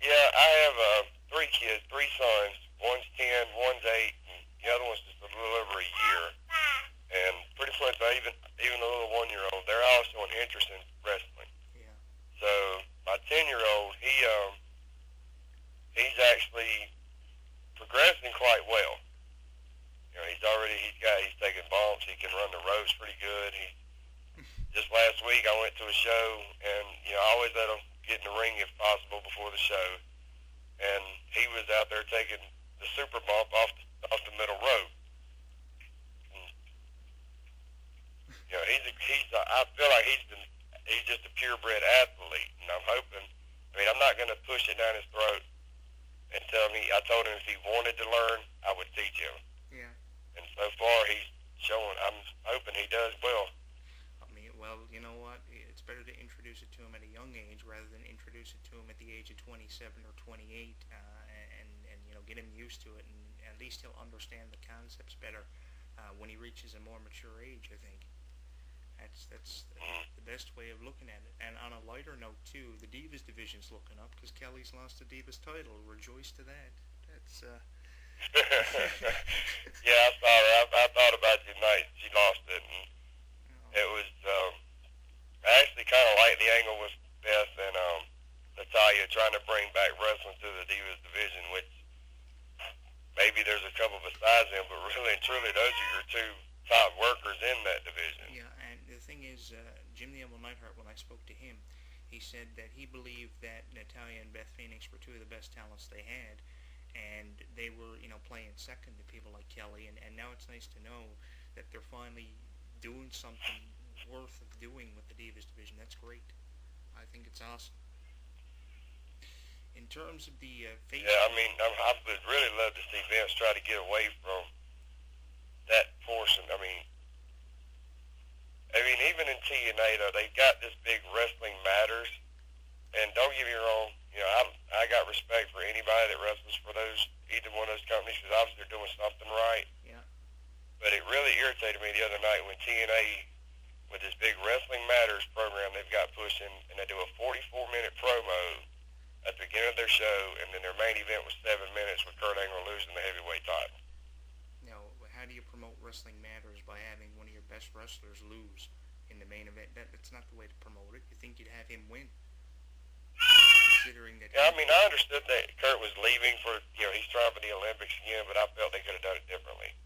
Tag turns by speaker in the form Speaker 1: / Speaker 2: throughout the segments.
Speaker 1: Yeah, I have three kids, three sons. One's 10, one's 8, and the other one's just a little over a year. And pretty much, even the little 1-year-old, they're all showing interest in wrestling.
Speaker 2: Yeah.
Speaker 1: So my 10-year-old, he's actually progressing quite well. He's taking bumps. He can run the ropes pretty good. He Just last week I went to a show, and I always let him get in the ring if possible before the show. And he was out there taking the super bump off the middle rope. And, I feel like he's just a purebred athlete, and I'm hoping. I mean, I'm not going to push it down his throat and tell him. I told him if he wanted to learn, I would teach him.
Speaker 2: Yeah.
Speaker 1: And so far, he's showing. I'm hoping he does well.
Speaker 2: I mean, well, you know what? It's better to introduce it to him at a young age rather than introduce it to him at the age of 27 or 28, and get him used to it, and at least he'll understand the concepts better when he reaches a more mature age. I think that's the best way of looking at it. And on a lighter note too, the Divas division's looking up because Kelly's lost the Divas title. Rejoice to that. That's
Speaker 1: Yeah, I saw her. I thought about you tonight. She lost it, and
Speaker 2: you know,
Speaker 1: it was. I actually kind of like the angle with Beth and Natalia trying to bring back wrestling to the Divas division, which maybe there's a couple besides them, but really and truly, those are your two top workers in that division.
Speaker 2: yeah, and the thing is, Jim the Animal Neidhart, when I spoke to him, he said that he believed that Natalia and Beth Phoenix were two of the best talents they had, and they were, playing second to people like Kelly, and now it's nice to know that they're finally doing something worth of doing with the Divas division. That's great. I think it's awesome. In terms of the face,
Speaker 1: Yeah, I mean, I would really love to see Vince try to get away from that portion. Even in TNA, though, they got this big Wrestling Matters, and don't get me wrong, I got respect for anybody that wrestles for either one of those companies, because obviously they're doing something right.
Speaker 2: yeah,
Speaker 1: But it really irritated me the other night when TNA, with this big Wrestling Matters program they've got pushing, and they do a 44-minute promo at the beginning of their show, and then their main event was 7 minutes with Kurt Angle losing the heavyweight title.
Speaker 2: how do you promote Wrestling Matters by having one of your best wrestlers lose in the main event? That's not the way to promote it. You think you'd have him win, considering that.
Speaker 1: Yeah, I understood that Kurt was leaving he's trying for the Olympics again, but I felt they could have done it differently.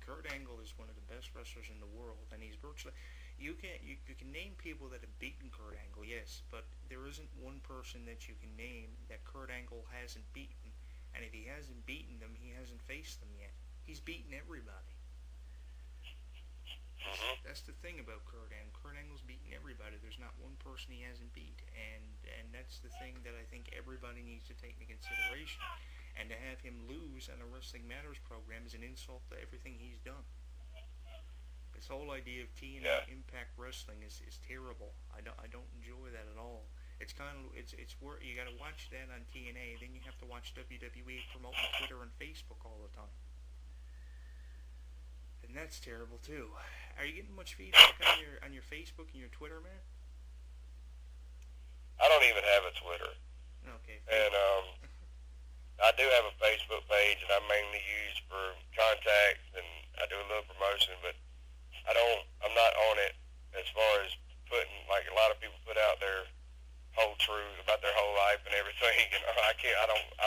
Speaker 2: Kurt Angle is one of the best wrestlers in the world, and he's virtually. You can name people that have beaten Kurt Angle, yes, but there isn't one person that you can name that Kurt Angle hasn't beaten, and if he hasn't beaten them, he hasn't faced them yet. He's beaten everybody. That's the thing about Kurt Angle. Kurt Angle's beaten everybody. There's not one person he hasn't beat, and that's the thing that I think everybody needs to take into consideration. And to have him lose on a Wrestling Matters program is an insult to everything he's done. This whole idea of TNA
Speaker 1: Yeah.
Speaker 2: Impact Wrestling is terrible. I don't enjoy that at all. It's where you got to watch that on TNA, then you have to watch WWE promoting Twitter and Facebook all the time. And that's terrible too. Are you getting much feedback on your Facebook and your Twitter, man?
Speaker 1: I don't even have a Twitter,
Speaker 2: Okay.
Speaker 1: and I do have a Facebook page that I mainly use for contacts, and I do a little promotion, but I'm not on it as far as putting, like a lot of people put out their whole truth about their whole life and everything, and I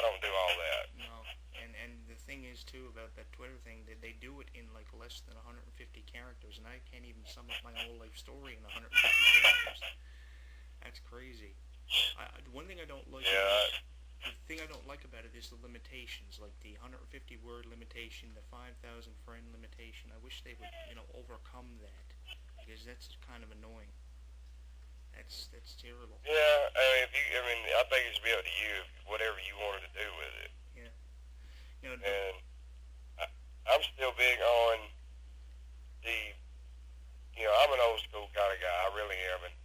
Speaker 1: don't do all that.
Speaker 2: No. And the thing is too about that Twitter thing that they do it in like less than 150 characters, and I can't even sum up my whole life story in 150 characters. That's crazy. One thing I don't like.
Speaker 1: Yeah.
Speaker 2: The thing I don't like about it is the limitations, like the 150 word limitation, the 5,000 friend limitation. I wish they would, overcome that, because that's kind of annoying. That's terrible.
Speaker 1: Yeah, I think it should be up to you, whatever you wanted to do with it.
Speaker 2: Yeah.
Speaker 1: And I'm still big on the, I'm an old school kind of guy. I really am, and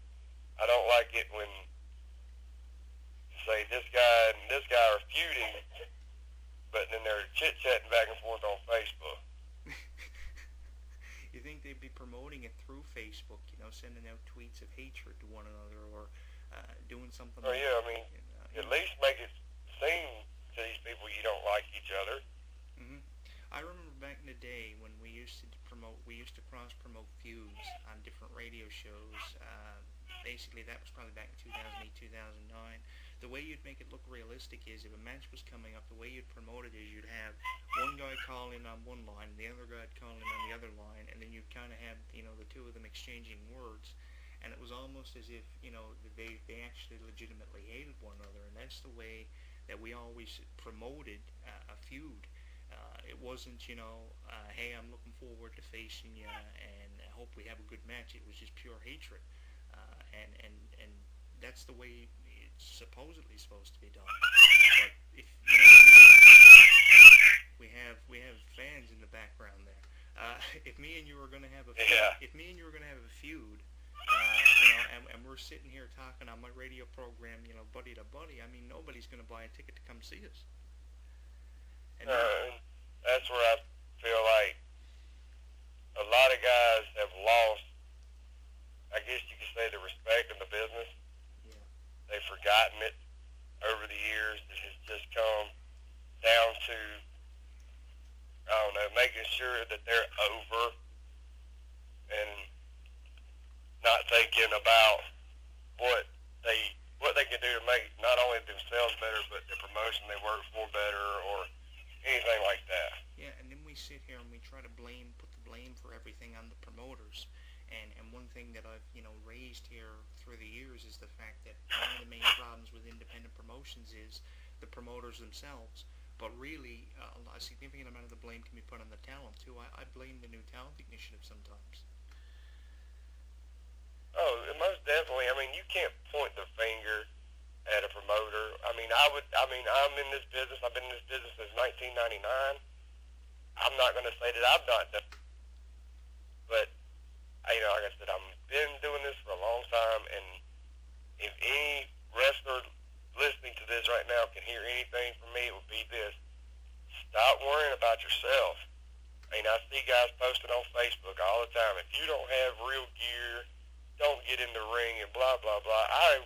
Speaker 1: I don't like it when, say, this guy and this guy are feuding, but then they're chit-chatting back and forth on Facebook.
Speaker 2: You think they'd be promoting it through Facebook, sending out tweets of hatred to one another, or doing something
Speaker 1: Oh,
Speaker 2: like
Speaker 1: yeah,
Speaker 2: that?
Speaker 1: at least make it seem to these people you don't like each other.
Speaker 2: Mm-hmm. I remember back in the day when we used to cross-promote feuds on different radio shows. Basically, that was probably back in 2008, 2009. The way you'd make it look realistic is if a match was coming up, the way you'd promote it is you'd have one guy call in on one line, and the other guy would call in on the other line, and then you'd kind of have, the two of them exchanging words. And it was almost as if, they actually legitimately hated one another, and that's the way that we always promoted a feud. It wasn't, hey, I'm looking forward to facing you, and I hope we have a good match. It was just pure hatred, and that's the way it's supposedly supposed to be done. But if we have fans in the background there. If me and you were going to have a feud,
Speaker 1: Yeah.
Speaker 2: if me and you were going to have a feud, and we're sitting here talking on my radio program, buddy to buddy, I mean, nobody's going to buy a ticket to come see us. And
Speaker 1: that's where I feel like a lot of guys have lost, I guess you could say, the respect of the business.
Speaker 2: yeah,
Speaker 1: They've forgotten it over the years. It has just come down to, I don't know, making sure that they're over and not thinking about what they can do to make not only themselves better, but the promotion they work for better, or anything like that.
Speaker 2: yeah, and then we sit here and we try to put the blame for everything on the promoters. And one thing that I've, raised here through the years is the fact that one of the main problems with independent promotions is the promoters themselves. But really, a significant amount of the blame can be put on the talent, too. I blame the New Talent Initiative sometimes.
Speaker 1: Oh, most definitely. I mean, you can't point the finger at a promoter. I'm in this business. I've been in this business since 1999. I'm not going to say that I've not done, but like I said, I've been doing this for a long time, and if any wrestler listening to this right now can hear anything from me, it would be this: stop worrying about yourself. I see guys posting on Facebook all the time, if you don't have real gear, don't get in the ring, and blah, blah, blah. I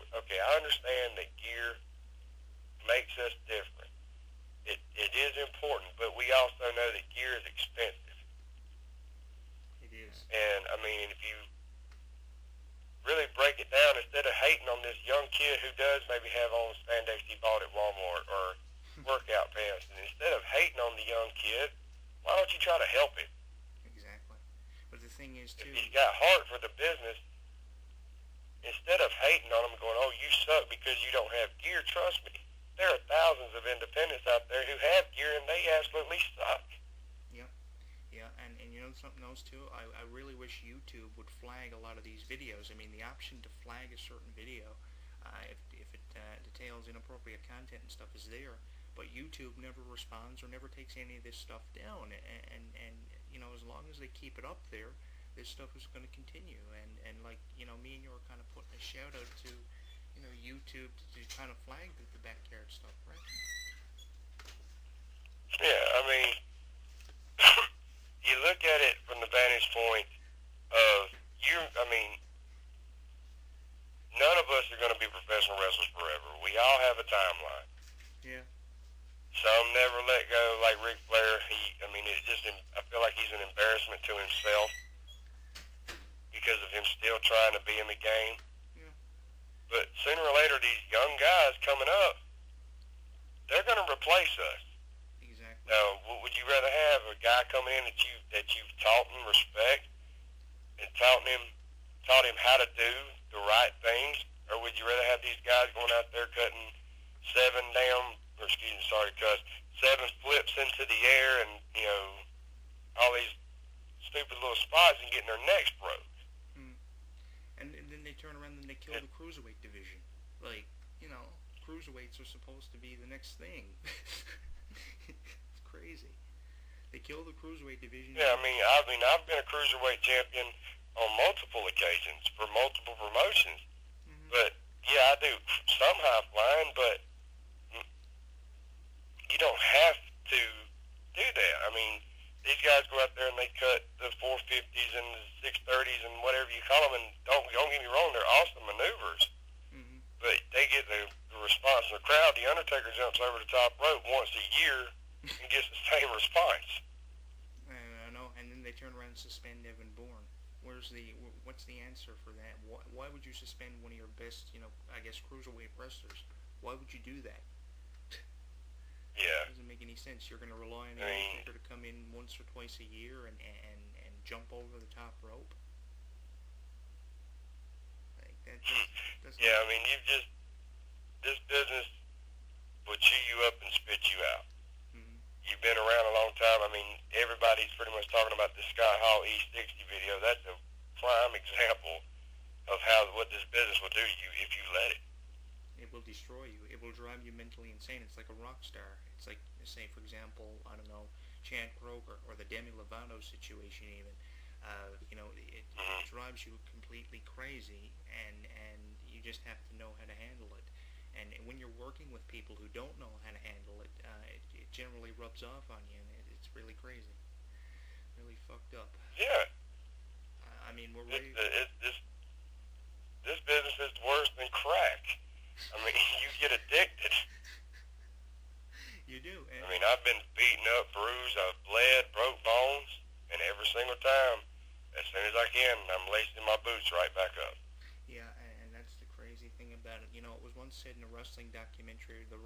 Speaker 1: understand that gear makes us different. It is important, but we also know that gear is expensive.
Speaker 2: It is.
Speaker 1: And, if you really break it down, instead of hating on this young kid who does maybe have on spandex he bought at Walmart or workout pants, and instead of hating on the young kid, why don't you try to help him?
Speaker 2: Exactly. But the thing is, too...
Speaker 1: If he's got heart for the business, instead of hating on him and going, oh, you suck because you don't have gear, trust me, there are thousands of independents out there who have gear and they absolutely suck.
Speaker 2: Yeah, and something else too, I really wish YouTube would flag a lot of these videos. The option to flag a certain video, if it details inappropriate content and stuff, is there, but YouTube never responds or never takes any of this stuff down, and as long as they keep it up there, this stuff is going to continue, and like, me and you are kind of putting a shout out to, YouTube to kind of flag the backyard stuff, right?
Speaker 1: Yeah, you look at it from the vantage point of none of us are going to be professional wrestlers forever. We all have a timeline.
Speaker 2: Yeah.
Speaker 1: Some never let go, like Ric Flair. I feel like he's an embarrassment to himself because of him still trying to be in the game.
Speaker 2: Yeah.
Speaker 1: But sooner or later, these young guys coming up, they're going to replace us.
Speaker 2: Exactly.
Speaker 1: Now, would you rather have a guy coming in that you've taught and respect and taught him how to do the right things, or would you rather have these guys going out there cutting seven flips into the air and all these stupid little spots and getting their necks broke?
Speaker 2: And then they turn around and they kill the cruiserweight division. Like, cruiserweights are supposed to be the next thing. It's crazy. They kill the cruiserweight division.
Speaker 1: Yeah, I've been a cruiserweight champion on multiple occasions for multiple promotions.
Speaker 2: Mm-hmm.
Speaker 1: But, yeah, I do some high flying, but you don't have to do that. These guys go out there and they cut the 450s and the 630s and whatever you call them, and don't get me wrong, they're awesome maneuvers.
Speaker 2: Mm-hmm.
Speaker 1: But they get the a response in the crowd. The Undertaker jumps over the top rope once a year and gets the same response.
Speaker 2: I know, and then they turn around and suspend Evan Bourne. What's the answer for that? Why would you suspend one of your best, I guess, cruiserweight wrestlers? Why would you do that?
Speaker 1: Yeah.
Speaker 2: It doesn't make any sense. You're going to rely on the Undertaker to come in once or twice a year and jump over the top rope? Like, that just doesn't...
Speaker 1: Yeah, I mean, this business will chew you up and spit you out.
Speaker 2: Mm-hmm.
Speaker 1: You've been around a long time. I mean, everybody's pretty much talking about the Scott Hall E60 video. That's a prime example of what this business will do to you if you let it.
Speaker 2: It will destroy you. It will drive you mentally insane. It's like a rock star. It's like, say, for example, I don't know, Chad Kroger or the Demi Lovato situation even. It drives you completely crazy, and you just have to know how to handle it. And when you're working with people who don't know how to handle it, it generally rubs off on you, and it's really crazy. Really fucked up.
Speaker 1: Yeah.
Speaker 2: I mean, we're ready...
Speaker 1: This business is worse than crack. I mean, you get addicted.
Speaker 2: You do.
Speaker 1: I mean, I've been beaten up, bruised, I've bled, broke bones, and every single time, as soon as I can, I'm lacing my boots right back up.
Speaker 2: Yeah, and that's the crazy thing about it. It was once said in a wrestling documentary, the